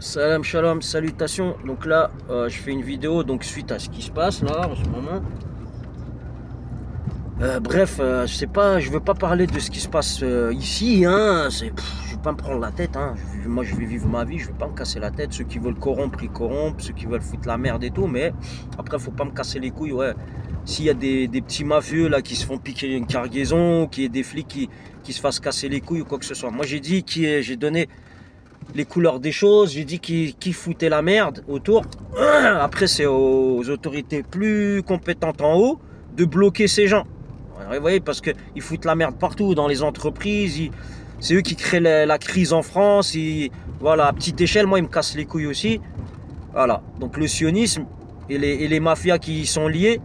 Salam shalom, salutations. Donc là, je fais une vidéo donc suite à ce qui se passe là en ce moment. Bref, je sais pas, je veux pas parler de ce qui se passe ici. Hein, je vais pas me prendre la tête. Hein. Moi, je vais vivre ma vie. Je vais pas me casser la tête. Ceux qui veulent corrompre, ils corrompent. Ceux qui veulent foutre la merde et tout. Mais après, faut pas me casser les couilles. Ouais. S'il y a des petits mafieux là qui se font piquer une cargaison, qu'il y ait des flics qui se fassent casser les couilles ou quoi que ce soit. Moi, j'ai dit j'ai donné les couleurs des choses, j'ai dit qui foutait la merde autour. Après, c'est aux autorités plus compétentes en haut de bloquer ces gens. Vous voyez, parce qu'ils foutent la merde partout, dans les entreprises. C'est eux qui créent la crise en France. Voilà, à petite échelle, moi, ils me cassent les couilles aussi. Voilà, donc le sionisme et les mafias qui y sont liées,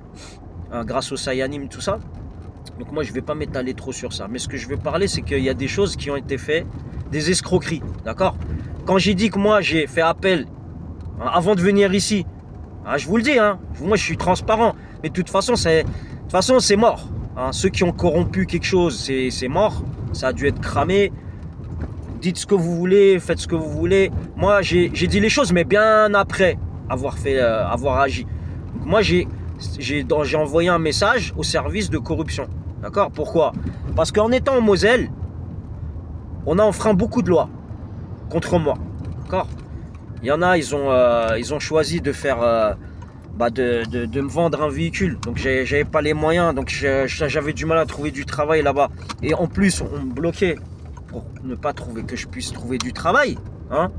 hein, grâce au Sayanim, tout ça. Donc moi, je ne vais pas m'étaler trop sur ça. Mais ce que je veux parler, c'est qu'il y a des choses qui ont été faites, des escroqueries, d'accord? Quand j'ai dit que moi, j'ai fait appel, hein, avant de venir ici, hein, je vous le dis, hein, moi, je suis transparent. Mais de toute façon, c'est mort. Hein. Ceux qui ont corrompu quelque chose, c'est mort. Ça a dû être cramé. Dites ce que vous voulez, faites ce que vous voulez. Moi, j'ai dit les choses, mais bien après avoir agi. Donc moi, j'ai envoyé un message au service de corruption. D'accord? Pourquoi? Parce qu'en étant en Moselle, on a enfreint beaucoup de lois contre moi. D'accord? Il y en a, ils ont choisi de faire, de me vendre un véhicule. Donc j'avais pas les moyens, donc j'avais du mal à trouver du travail là-bas. Et en plus, on me bloquait pour ne pas trouver que je puisse trouver du travail. Hein?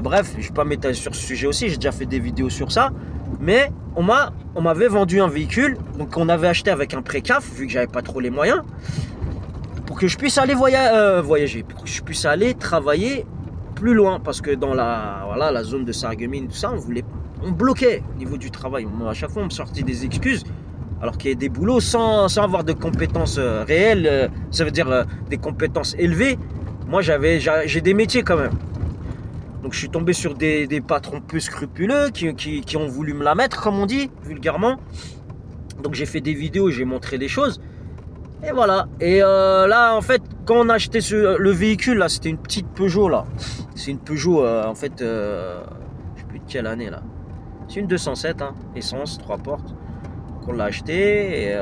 Bref, je vais pas m'étaler sur ce sujet aussi. J'ai déjà fait des vidéos sur ça. Mais on m'avait vendu un véhicule, donc on avait acheté avec un pré-CAF, vu que j'avais pas trop les moyens, pour que je puisse aller voyager, pour que je puisse aller travailler plus loin, parce que dans la zone de Sarreguemines, tout ça, on bloquait au niveau du travail. À chaque fois, on me sortait des excuses, alors qu'il y a des boulots sans avoir de compétences réelles, ça veut dire des compétences élevées. Moi, j'ai des métiers quand même. Donc je suis tombé sur des patrons peu scrupuleux qui ont voulu me la mettre, comme on dit, vulgairement. Donc j'ai fait des vidéos, j'ai montré des choses. Et voilà. Et là, en fait, quand on a acheté le véhicule, là, c'était une petite Peugeot, là. C'est une Peugeot, en fait, je sais plus de quelle année, là. C'est une 207, hein, essence, 3 portes. Donc on l'a acheté. Et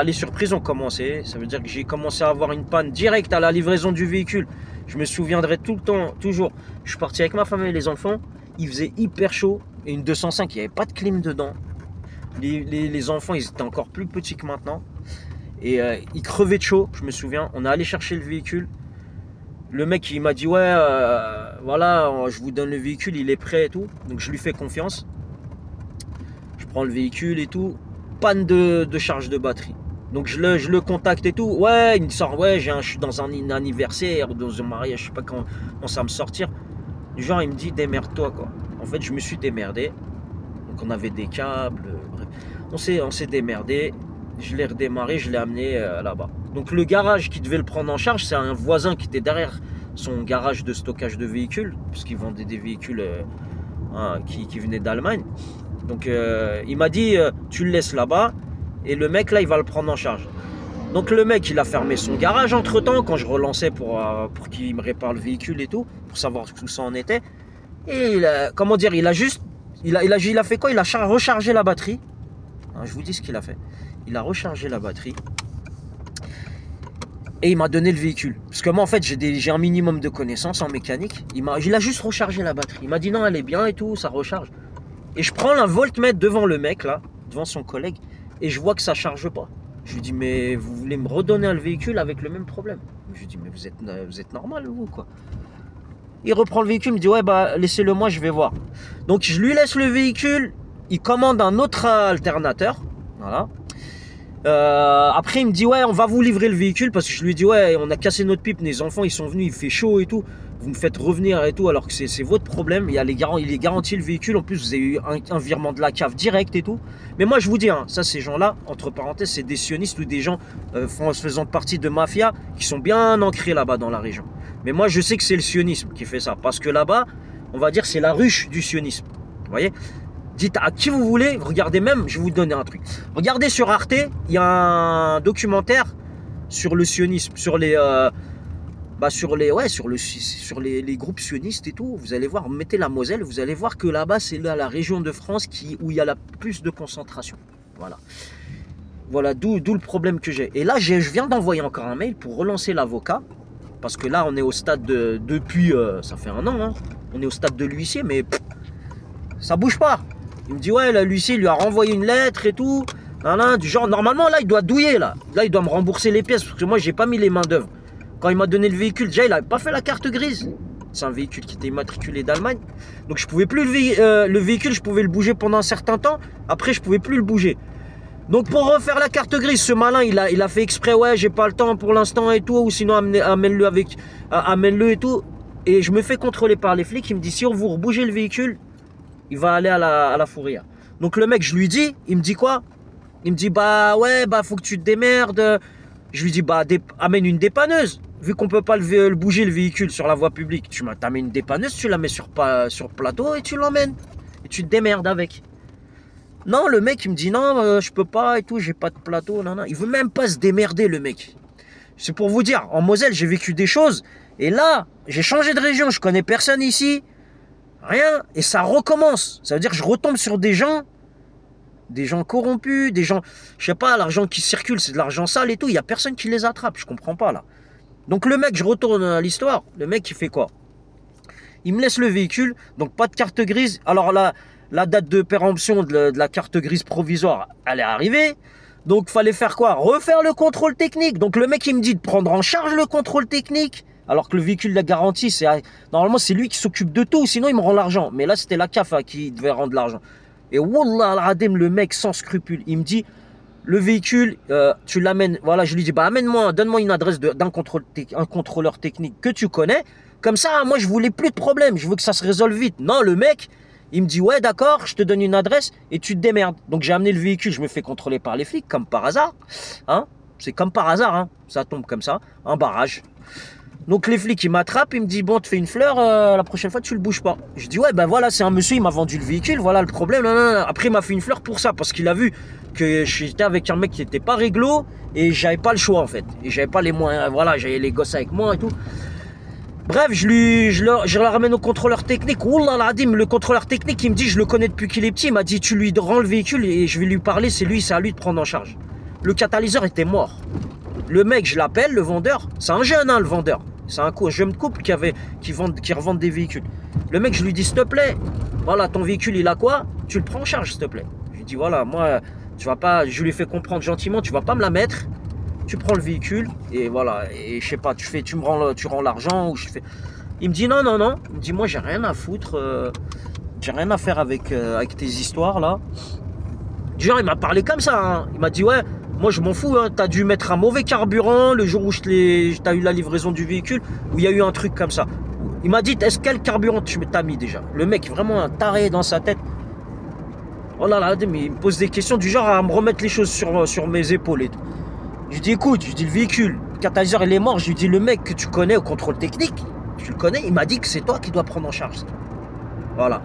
les surprises ont commencé. Ça veut dire que j'ai commencé à avoir une panne directe à la livraison du véhicule. Je me souviendrai tout le temps, toujours. Je suis parti avec ma femme et les enfants. Il faisait hyper chaud. Et une 205, il n'y avait pas de clim dedans. Les enfants, ils étaient encore plus petits que maintenant. Et ils crevaient de chaud, je me souviens. On est allé chercher le véhicule. Le mec, il m'a dit, ouais, voilà, je vous donne le véhicule, il est prêt et tout. Donc je lui fais confiance. Je prends le véhicule et tout. Panne de charge de batterie. Donc je le contacte et tout. Ouais, il me sort, ouais, je suis dans un anniversaire, dans un mariage, je sais pas quand ça va me sortir. Du genre, il me dit, démerde-toi, quoi. En fait, je me suis démerdé. Donc on avait des câbles, bref. On s'est démerdé. Je l'ai redémarré, je l'ai amené là-bas. Donc le garage qui devait le prendre en charge, c'est un voisin qui était derrière son garage de stockage de véhicules, puisqu'il vendait des véhicules qui venaient d'Allemagne. Donc il m'a dit, tu le laisses là-bas. Et le mec là, il va le prendre en charge. Donc le mec, il a fermé son garage entre temps quand je relançais pour qu'il me répare le véhicule et tout, pour savoir où ça en était. Et comment dire, il a fait quoi? Il a rechargé la batterie. Hein, je vous dis ce qu'il a fait. Il a rechargé la batterie. Et il m'a donné le véhicule. Parce que moi en fait, j'ai un minimum de connaissances en mécanique. Il a juste rechargé la batterie. Il m'a dit non, elle est bien et tout, ça recharge. Et je prends un voltmètre devant le mec là, devant son collègue. Et je vois que ça charge pas. Je lui dis, mais vous voulez me redonner le véhicule avec le même problème? Je lui dis, mais vous êtes normal, vous, quoi. Il reprend le véhicule, il me dit, ouais, laissez-le moi, je vais voir. Donc, je lui laisse le véhicule. Il commande un autre alternateur. Voilà. Après, il me dit, ouais, on va vous livrer le véhicule. Parce que je lui dis, ouais, on a cassé notre pipe. Les enfants, ils sont venus, il fait chaud et tout. Vous me faites revenir et tout, alors que c'est votre problème. Il est garanti le véhicule. En plus, vous avez eu un virement de la CAF direct et tout. Mais moi, je vous dis, hein, ça, ces gens-là, entre parenthèses, c'est des sionistes ou des gens faisant partie de mafia qui sont bien ancrés là-bas dans la région. Mais moi, je sais que c'est le sionisme qui fait ça. Parce que là-bas, on va dire, c'est la ruche du sionisme. Vous voyez? Dites à qui vous voulez, regardez même, je vais vous donner un truc. Regardez sur Arte, il y a un documentaire sur le sionisme, sur Bah sur les, ouais, sur les groupes sionistes et tout, vous allez voir, mettez la Moselle, vous allez voir que là-bas, c'est la région de France où il y a la plus de concentration. Voilà. Voilà, d'où le problème que j'ai. Et là, je viens d'envoyer encore un mail pour relancer l'avocat. Parce que là, on est au stade depuis, ça fait un an, hein, on est au stade de l'huissier, mais pff, ça bouge pas. Il me dit, ouais, l'huissier lui a renvoyé une lettre et tout. Du genre, normalement, là, il doit douiller, là. Là, il doit me rembourser les pièces, parce que moi, j'ai pas mis les mains d'œuvre. Quand il m'a donné le véhicule, déjà, il n'avait pas fait la carte grise. C'est un véhicule qui était immatriculé d'Allemagne. Donc, je pouvais plus le véhicule, je pouvais le bouger pendant un certain temps. Après, je pouvais plus le bouger. Donc pour refaire la carte grise, ce malin, il a fait exprès, ouais, j'ai pas le temps pour l'instant et tout, ou sinon amène-le et tout. Et je me fais contrôler par les flics, il me dit, si vous rebougez le véhicule, il va aller à la fourrière. Donc le mec, je lui dis, il me dit quoi? Il me dit, bah ouais, bah faut que tu te démerdes. Je lui dis, bah amène une dépanneuse. Vu qu'on peut pas le bouger le véhicule sur la voie publique, tu t'amènes une dépanneuse, tu la mets sur plateau et tu l'emmènes. Et tu te démerdes avec. Non, le mec, il me dit non, je peux pas et tout, j'ai pas de plateau. Non, non. Il veut même pas se démerder, le mec. C'est pour vous dire, en Moselle, j'ai vécu des choses. Et là, j'ai changé de région, je connais personne ici. Rien. Et ça recommence. Ça veut dire que je retombe sur des gens corrompus, des gens, je sais pas, l'argent qui circule, c'est de l'argent sale et tout. Il y a personne qui les attrape, je comprends pas là. Donc le mec, je retourne à l'histoire. Le mec, il fait quoi? Il me laisse le véhicule, donc pas de carte grise. Alors là, la date de péremption de la carte grise provisoire, elle est arrivée. Donc, fallait faire quoi? Refaire le contrôle technique. Donc, le mec, il me dit de prendre en charge le contrôle technique. Alors que le véhicule de la garantie, normalement, c'est lui qui s'occupe de tout. Sinon, il me rend l'argent. Mais là, c'était la CAF qui devait rendre l'argent. Et Wallah al-Adim, le mec sans scrupule, il me dit, le véhicule, tu l'amènes. Voilà, je lui dis, bah, donne-moi une adresse d'un contrôleur technique que tu connais. Comme ça, moi, je voulais plus de problème. Je veux que ça se résolve vite. Non, le mec... Il me dit, ouais, d'accord, je te donne une adresse et tu te démerdes. Donc, j'ai amené le véhicule, je me fais contrôler par les flics, comme par hasard. Hein, c'est comme par hasard, hein, ça tombe comme ça, un barrage. Donc, les flics, ils m'attrapent, ils me disent, bon, tu fais une fleur, la prochaine fois, tu le bouges pas. Je dis, ouais, ben voilà, c'est un monsieur, il m'a vendu le véhicule, voilà le problème. Non, non, non. Après, il m'a fait une fleur pour ça, parce qu'il a vu que j'étais avec un mec qui n'était pas réglo et j'avais pas le choix, en fait. Et j'avais pas les moyens, voilà, j'avais les gosses avec moi et tout. Bref, je le ramène au contrôleur technique. Wallah l'adim, le contrôleur technique, il me dit, je le connais depuis qu'il est petit. Il m'a dit, tu lui rends le véhicule et je vais lui parler. C'est à lui de prendre en charge. Le catalyseur était mort. Le mec, je l'appelle, le vendeur. C'est un jeune, hein, le vendeur. C'est un jeune couple qui revendent des véhicules. Le mec, je lui dis, s'il te plaît, voilà, ton véhicule, il a quoi? Tu le prends en charge, s'il te plaît. Je lui dis, voilà, moi, tu vas pas, je lui ai fait comprendre gentiment, tu vas pas me la mettre. Tu prends le véhicule et voilà, et je sais pas, tu rends l'argent ou je fais. Il me dit non, non, non. Il me dit moi j'ai rien à foutre, j'ai rien à faire avec tes histoires là. Genre il m'a parlé comme ça, hein. Il m'a dit ouais, moi je m'en fous, hein. T'as dû mettre un mauvais carburant le jour où t'as eu la livraison du véhicule, où il y a eu un truc comme ça. Il m'a dit est-ce quel carburant tu t'as mis déjà? Le mec vraiment un taré dans sa tête. Oh là là, mais il me pose des questions du genre à me remettre les choses sur mes épaules et tout. Je lui dis écoute, je lui dis le véhicule, le catalyseur il est mort, je lui dis le mec que tu connais au contrôle technique, tu le connais, il m'a dit que c'est toi qui dois prendre en charge. Voilà.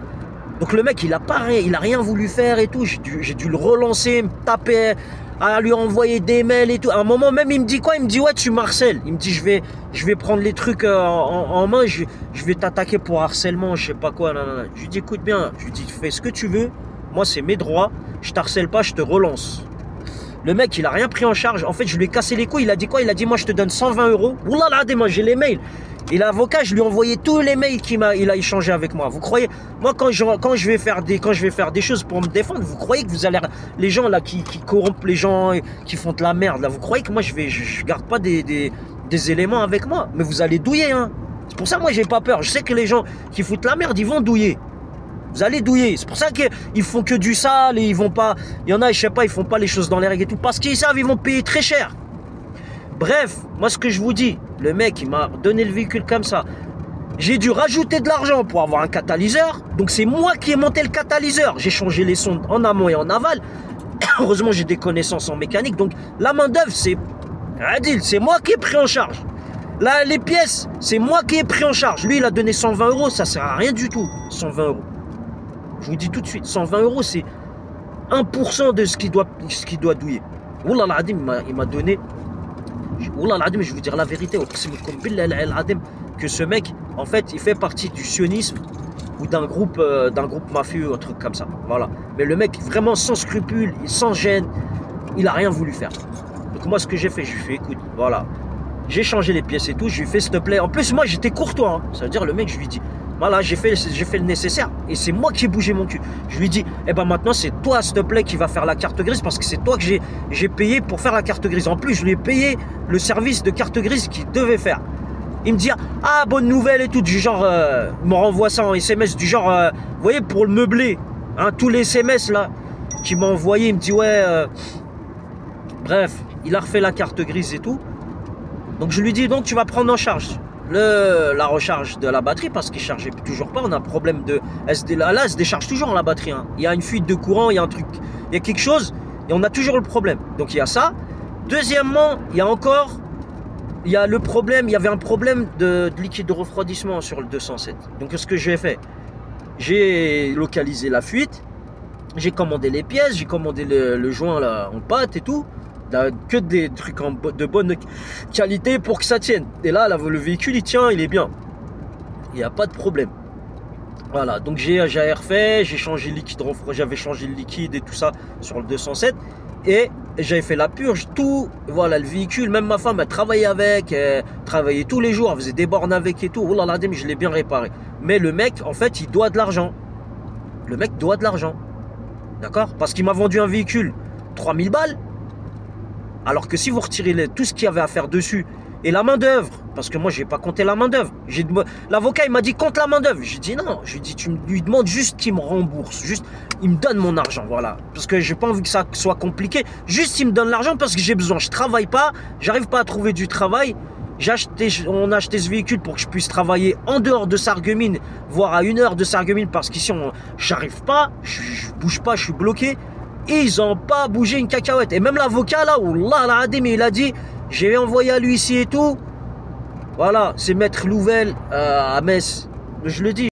Donc le mec il a rien voulu faire et tout, j'ai dû le relancer, me taper, à lui envoyer des mails et tout. À un moment même il me dit quoi? Il me dit ouais tu m'harcèles. Il me dit je vais prendre les trucs en main, je vais t'attaquer pour harcèlement, je sais pas quoi. Non, non, non. Je lui dis écoute bien, je lui dis fais ce que tu veux, moi c'est mes droits, je t'harcèle pas, je te relance. Le mec, il a rien pris en charge. En fait, je lui ai cassé les couilles. Il a dit quoi? Il a dit, moi, je te donne 120 €. Wallah là, moi, j'ai les mails. Et l'avocat, je lui ai envoyé tous les mails il a échangé avec moi. Vous croyez? Moi, quand je vais faire des choses pour me défendre, vous croyez que vous allez... Les gens, là, qui corrompent les gens, qui font de la merde, là, vous croyez que moi, je garde pas des éléments avec moi? Mais vous allez douiller, hein. C'est pour ça, moi, j'ai pas peur. Je sais que les gens qui foutent la merde, ils vont douiller. Vous allez douiller. C'est pour ça qu'ils font que du sale et ils vont pas... Il y en a, je sais pas, ils font pas les choses dans les règles et tout. Parce qu'ils savent, ils vont payer très cher. Bref, moi ce que je vous dis, le mec, il m'a donné le véhicule comme ça. J'ai dû rajouter de l'argent pour avoir un catalyseur. Donc c'est moi qui ai monté le catalyseur. J'ai changé les sondes en amont et en aval. Heureusement, j'ai des connaissances en mécanique. Donc la main d'œuvre, c'est moi qui ai pris en charge. Là, les pièces, c'est moi qui ai pris en charge. Lui, il a donné 120 €. Ça sert à rien du tout, 120 €. Je vous dis tout de suite, 120 €, c'est 1% de ce qu'il doit douiller. Wallah l'adim, il m'a donné... Wallah al-Adim, je vais vous dire la vérité, que ce mec, en fait, il fait partie du sionisme ou d'un groupe mafieux, un truc comme ça. Voilà. Mais le mec, vraiment sans scrupules, sans gêne, il a rien voulu faire. Donc moi, ce que j'ai fait, je lui ai fait, écoute, voilà. J'ai changé les pièces et tout, je lui ai fait, s'il te plaît. En plus, moi, j'étais courtois. Hein. Ça veut dire, le mec, je lui ai dit, voilà, j'ai fait le nécessaire. Et c'est moi qui ai bougé mon cul. Je lui ai dit, eh ben maintenant, c'est toi, s'il te plaît, qui va faire la carte grise parce que c'est toi que j'ai payé pour faire la carte grise. En plus, je lui ai payé le service de carte grise qu'il devait faire. Il me dit, ah, bonne nouvelle et tout, du genre, il me renvoie ça en SMS, du genre, vous voyez, pour le meubler, hein, tous les SMS là, qu'il m'a envoyé, il me dit, ouais, bref, il a refait la carte grise et tout. Donc je lui dis, donc tu vas prendre en charge la recharge de la batterie parce qu'il ne chargeait toujours pas, on a un problème de SD, là, elle se décharge toujours la batterie, hein. Il y a une fuite de courant, il y a un truc, il y a quelque chose, et on a toujours le problème. Donc il y a ça. Deuxièmement, il y a le problème, il y avait un problème de liquide de refroidissement sur le 207. Donc ce que j'ai fait, j'ai localisé la fuite, j'ai commandé les pièces, j'ai commandé le joint là, en pâte et tout, que des trucs de bonne qualité pour que ça tienne. Et là, le véhicule il tient, il est bien, il n'y a pas de problème. Voilà, donc j'ai refait, j'ai changé le liquide, j'avais changé le liquide et tout ça sur le 207. Et j'avais fait la purge, tout, voilà, le véhicule, même ma femme, elle travaillait avec, elle travaillait tous les jours, elle faisait des bornes avec et tout, oh là là, je l'ai bien réparé. Mais le mec, en fait, il doit de l'argent. Le mec doit de l'argent, d'accord? Parce qu'il m'a vendu un véhicule 3000 balles, alors que si vous retirez tout ce qu'il y avait à faire dessus, et la main d'œuvre, parce que moi j'ai pas compté la main d'œuvre. L'avocat il m'a dit compte la main d'œuvre. J'ai dit non, je lui ai dit tu lui demandes juste qu'il me rembourse, juste il me donne mon argent, voilà. Parce que j'ai pas envie que ça soit compliqué. Juste il me donne l'argent parce que j'ai besoin. Je travaille pas, j'arrive pas à trouver du travail. On a acheté ce véhicule pour que je puisse travailler en dehors de Sarreguemines, voire à 1 heure de Sarreguemines parce qu'ici j'arrive pas, je bouge pas, je suis bloqué. Et ils ont pas bougé une cacahuète. Et même l'avocat là, Wallah al-Adim, il a dit j'ai envoyé à l'huissier et tout. Voilà, c'est Maître Louvel à Metz. Je le dis.